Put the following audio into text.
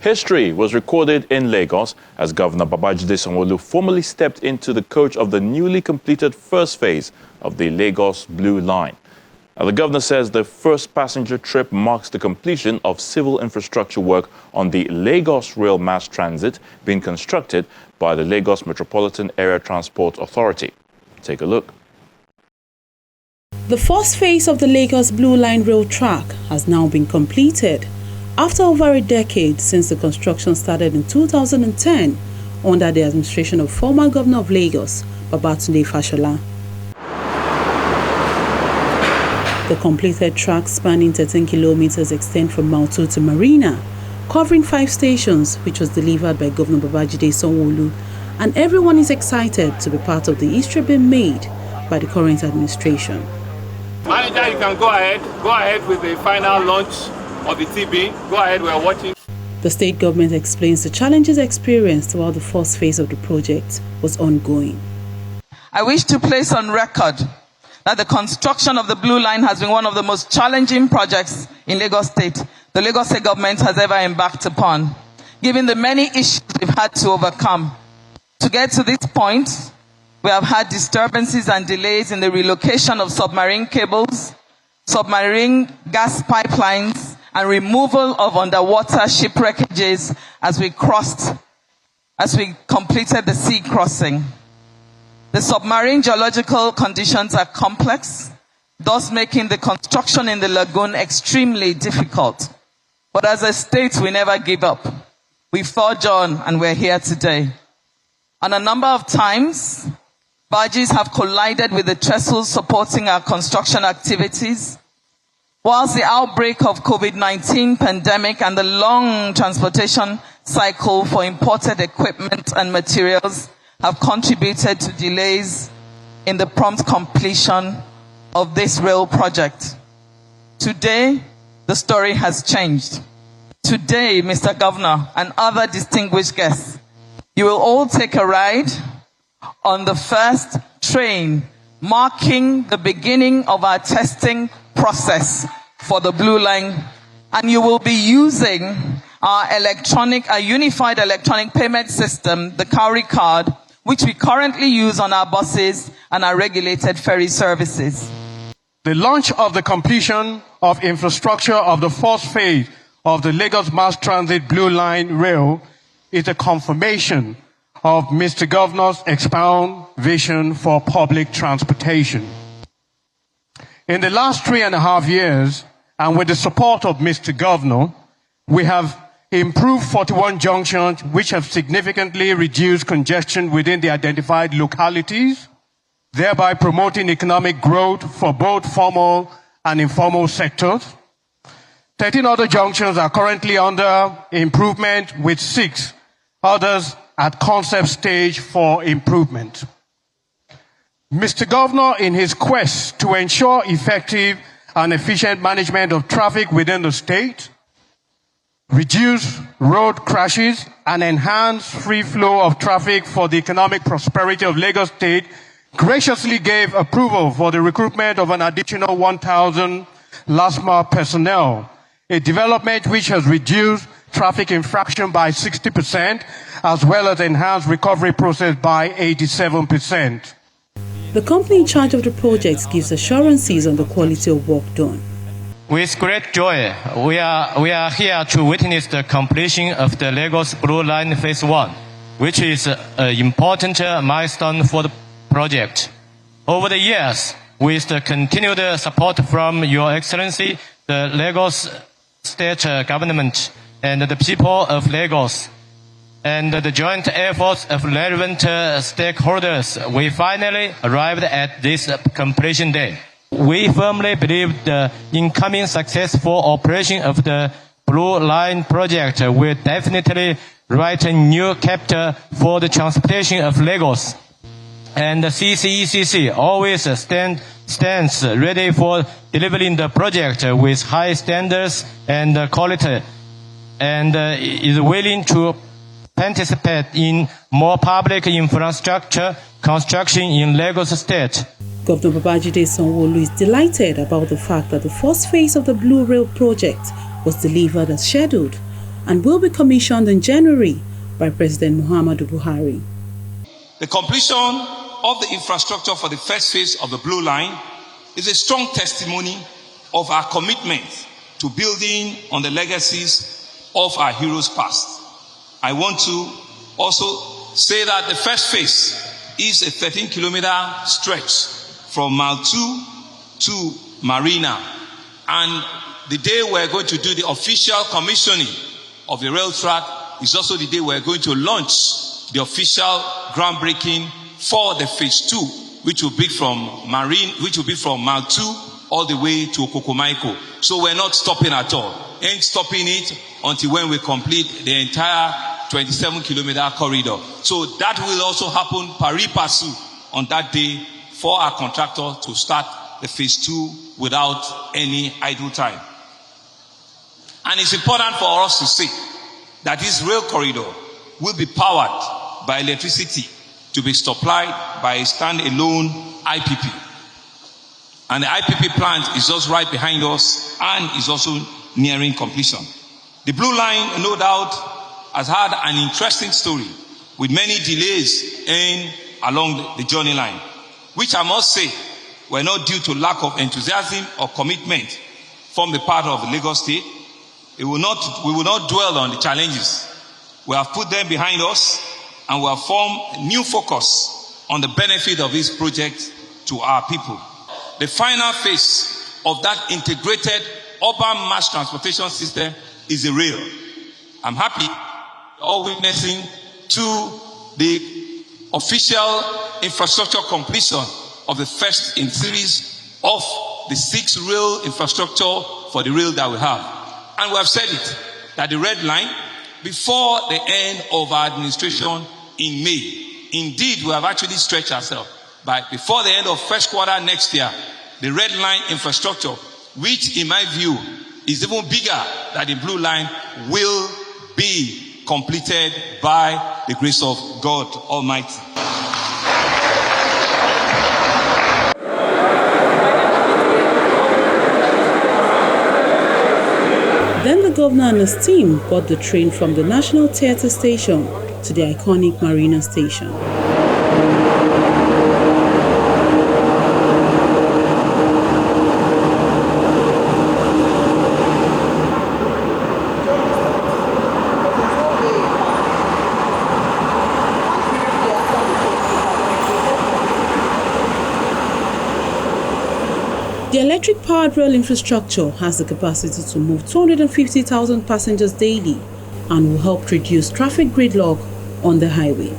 History was recorded in Lagos as Governor Babajide Sanwo formally stepped into the coach of the newly completed first phase of the Lagos Blue Line. Now, the governor says the first passenger trip marks the completion of civil infrastructure work on the Lagos Rail Mass Transit being constructed by the Lagos Metropolitan Area Transport Authority. Take a look. The first phase of the Lagos Blue Line rail track has now been completed after over a decade since the construction started in 2010 under the administration of former Governor of Lagos, Babatunde Fashola. The completed track spanning 13 kilometers extend from Mile 2 to Marina, covering 5 stations, which was delivered by Governor Babajide Sanwo, and everyone is excited to be part of the history being made by the current administration. Manager, you can go ahead with the final launch of the TB. Go ahead, we're watching. The state government explains the challenges experienced while the first phase of the project was ongoing. I wish to place on record that the construction of the Blue Line has been one of the most challenging projects in Lagos State the Lagos State government has ever embarked upon, given the many issues we've had to overcome. To get to this point, we have had disturbances and delays in the relocation of submarine cables, submarine gas pipelines, and removal of underwater shipwreckages as we completed the sea crossing. The submarine geological conditions are complex, thus making the construction in the lagoon extremely difficult. But as a state, we never give up. We forge on, and we're here today. On a number of times, barges have collided with the trestles supporting our construction activities. Whilst the outbreak of COVID-19 pandemic and the long transportation cycle for imported equipment and materials have contributed to delays in the prompt completion of this rail project. Today, the story has changed. Today, Mr. Governor and other distinguished guests, you will all take a ride on the first train, marking the beginning of our testing process for the Blue Line, and you will be using our unified electronic payment system, the Cowrie card, which we currently use on our buses and our regulated ferry services. The launch of the completion of infrastructure of the first phase of the Lagos Mass Transit Blue Line Rail is a confirmation of Mr. Governor's expound vision for public transportation. In the last 3.5 years, and with the support of Mr. Governor, we have improved 41 junctions which have significantly reduced congestion within the identified localities, thereby promoting economic growth for both formal and informal sectors. 13 other junctions are currently under improvement, with 6 others at concept stage for improvement. Mr. Governor, in his quest to ensure effective and efficient management of traffic within the state, reduce road crashes, and enhance free flow of traffic for the economic prosperity of Lagos State, graciously gave approval for the recruitment of an additional 1,000 LASMA personnel, a development which has reduced traffic infraction by 60%, as well as enhanced recovery process by 87%. The company in charge of the project gives assurances on the quality of work done. With great joy, we are here to witness the completion of the Lagos Blue Line Phase 1, which is an important milestone for the project. Over the years, with the continued support from Your Excellency, the Lagos State Government, and the people of Lagos, and the joint efforts of relevant stakeholders, we finally arrived at this completion day. We firmly believe the incoming successful operation of the Blue Line project will definitely write a new chapter for the transportation of Lagos. And the CCECC always stands ready for delivering the project with high standards and quality, and is willing to participate in more public infrastructure construction in Lagos State. Governor Babajide Sanwo is delighted about the fact that the first phase of the Blue Rail project was delivered as scheduled and will be commissioned in January by President Muhammadu Buhari. The completion of the infrastructure for the first phase of the Blue Line is a strong testimony of our commitment to building on the legacies of our heroes past. I want to also say that the first phase is a 13-kilometer stretch from Mile 2 to Marina, and the day we're going to do the official commissioning of the rail track is also the day we're going to launch the official groundbreaking for the phase 2, which will be from Mile 2 all the way to Okokomaiko. So we're not stopping at all. Ain't stopping it until when we complete the entire 27-kilometer corridor. So that will also happen pari passu on that day for our contractor to start the phase 2 without any idle time. And it's important for us to say that this rail corridor will be powered by electricity to be supplied by a standalone IPP. And the IPP plant is just right behind us and is also nearing completion. The Blue Line, no doubt, has had an interesting story with many delays along the journey line, which I must say were not due to lack of enthusiasm or commitment from the part of the Lagos State. We will not dwell on the challenges. We have put them behind us and we have formed a new focus on the benefit of this project to our people. The final phase of that integrated urban mass transportation system is the rail. I'm happy all witnessing to the official infrastructure completion of the first in series of the 6 rail infrastructure for the rail that we have. And we have said it, that the red line, before the end of our administration in May, indeed we have actually stretched ourselves. But before the end of first quarter next year, the red line infrastructure, which in my view is even bigger than the Blue Line, will be completed by the grace of God Almighty. Then the governor and his team got the train from the National Theatre Station to the iconic Marina Station. The electric-powered rail infrastructure has the capacity to move 250,000 passengers daily and will help reduce traffic gridlock on the highway.